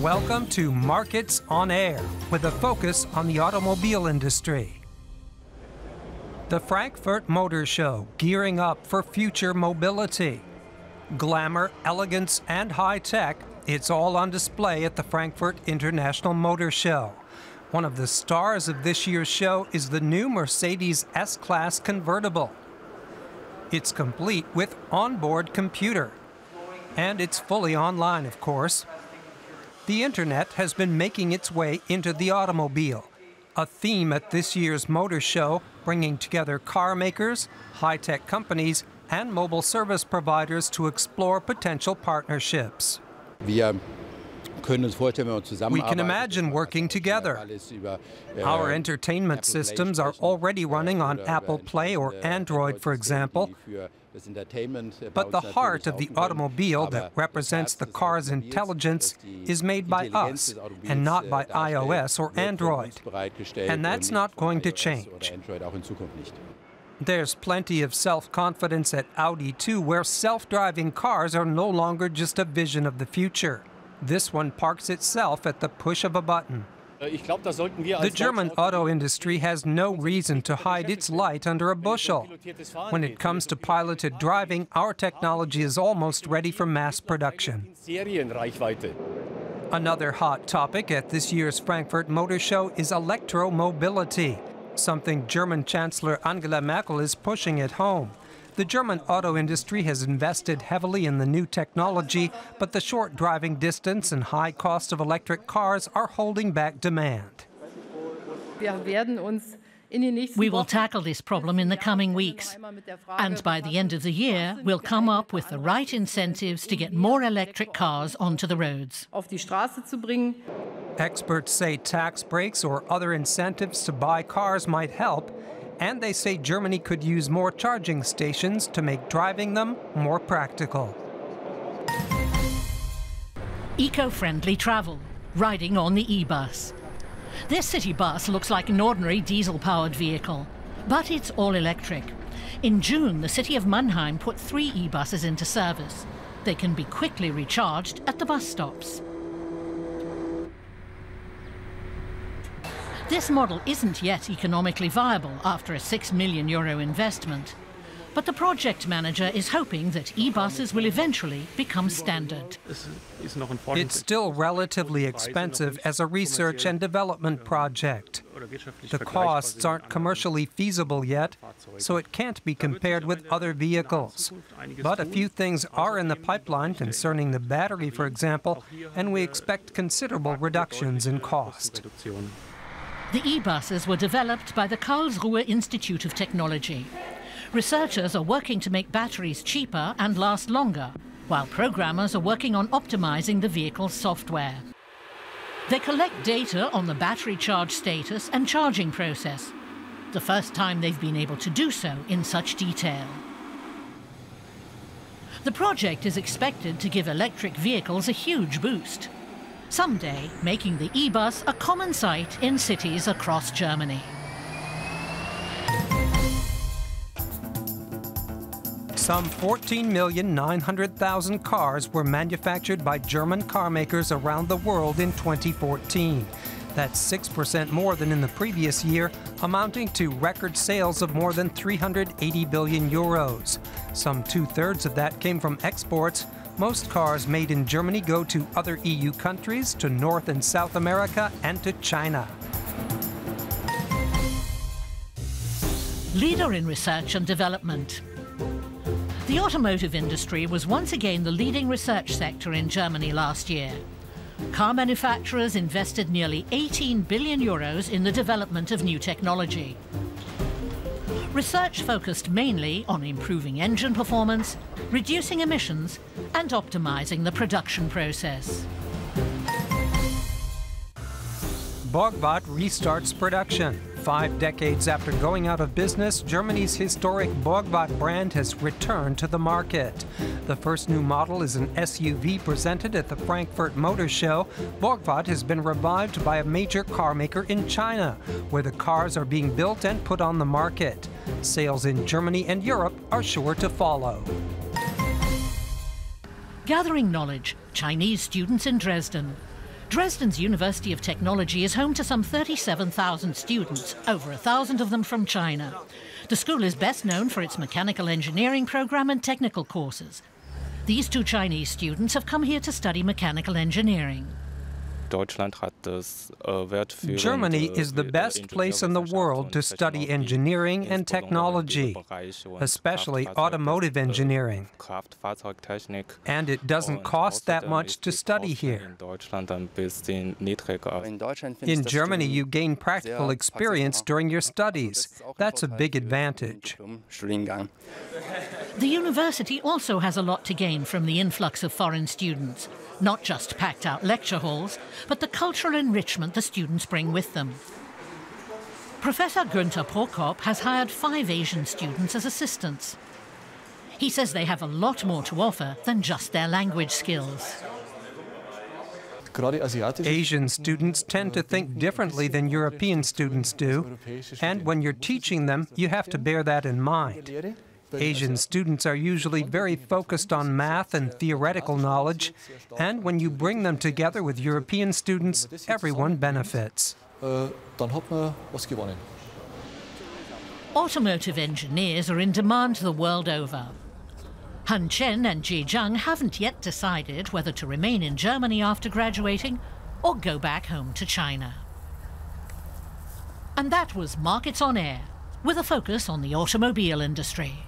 Welcome to Markets on Air, with a focus on the automobile industry. The Frankfurt Motor Show, gearing up for future mobility. Glamour, elegance, and high-tech, it's all on display at the Frankfurt International Motor Show. One of the stars of this year's show is the new Mercedes S-Class convertible. It's complete with onboard computer. And it's fully online, of course. The internet has been making its way into the automobile, a theme at this year's motor show, bringing together car makers, high-tech companies, and mobile service providers to explore potential partnerships. We can imagine working together. Our entertainment systems are already running on Apple Play or Android, for example. But the heart of the automobile that represents the car's intelligence is made by us and not by iOS or Android. And that's not going to change. There's plenty of self-confidence at Audi too, where self-driving cars are no longer just a vision of the future. This one parks itself at the push of a button. The German auto industry has no reason to hide its light under a bushel. When it comes to piloted driving, our technology is almost ready for mass production. Another hot topic at this year's Frankfurt Motor Show is electromobility, something German Chancellor Angela Merkel is pushing at home. The German auto industry has invested heavily in the new technology, but the short driving distance and high cost of electric cars are holding back demand. We will tackle this problem in the coming weeks, and by the end of the year, we'll come up with the right incentives to get more electric cars onto the roads. Experts say tax breaks or other incentives to buy cars might help, and they say Germany could use more charging stations to make driving them more practical. Eco-friendly travel, riding on the e-bus. This city bus looks like an ordinary diesel-powered vehicle, but it's all electric. In June, the city of Mannheim put 3 e-buses into service. They can be quickly recharged at the bus stops. This model isn't yet economically viable after a €6 million investment. But the project manager is hoping that e-buses will eventually become standard. It's still relatively expensive as a research and development project. The costs aren't commercially feasible yet, so it can't be compared with other vehicles. But a few things are in the pipeline concerning the battery, for example, and we expect considerable reductions in cost. The e-buses were developed by the Karlsruhe Institute of Technology. Researchers are working to make batteries cheaper and last longer, while programmers are working on optimizing the vehicle's software. They collect data on the battery charge status and charging process, the first time they've been able to do so in such detail. The project is expected to give electric vehicles a huge boost, someday making the e-bus a common sight in cities across Germany. Some 14,900,000 cars were manufactured by German car makers around the world in 2014. That's 6% more than in the previous year, amounting to record sales of more than 380 billion euros. Some 2/3 of that came from exports. Most cars made in Germany go to other EU countries, to North and South America, and to China. Leader in research and development. The automotive industry was once again the leading research sector in Germany last year. Car manufacturers invested nearly 18 billion euros in the development of new technology. Research focused mainly on improving engine performance, reducing emissions, and optimizing the production process. Borgward restarts production. 5 decades after going out of business, Germany's historic Borgward brand has returned to the market. The first new model is an SUV presented at the Frankfurt Motor Show. Borgward has been revived by a major car maker in China, where the cars are being built and put on the market. Sales in Germany and Europe are sure to follow. Gathering knowledge, Chinese students in Dresden. Dresden's University of Technology is home to some 37,000 students, over 1,000 of them from China. The school is best known for its mechanical engineering program and technical courses. These two Chinese students have come here to study mechanical engineering. Germany is the best place in the world to study engineering and technology, especially automotive engineering. And it doesn't cost that much to study here. In Germany, you gain practical experience during your studies. That's a big advantage. The university also has a lot to gain from the influx of foreign students. Not just packed-out lecture halls, but the cultural enrichment the students bring with them. Professor Günther Prokop has hired 5 Asian students as assistants. He says they have a lot more to offer than just their language skills. Asian students tend to think differently than European students do, and when you're teaching them, you have to bear that in mind. Asian students are usually very focused on math and theoretical knowledge, and when you bring them together with European students, everyone benefits. Automotive engineers are in demand the world over. Han Chen and Ji Zhang haven't yet decided whether to remain in Germany after graduating or go back home to China. And that was Markets on Air, with a focus on the automobile industry.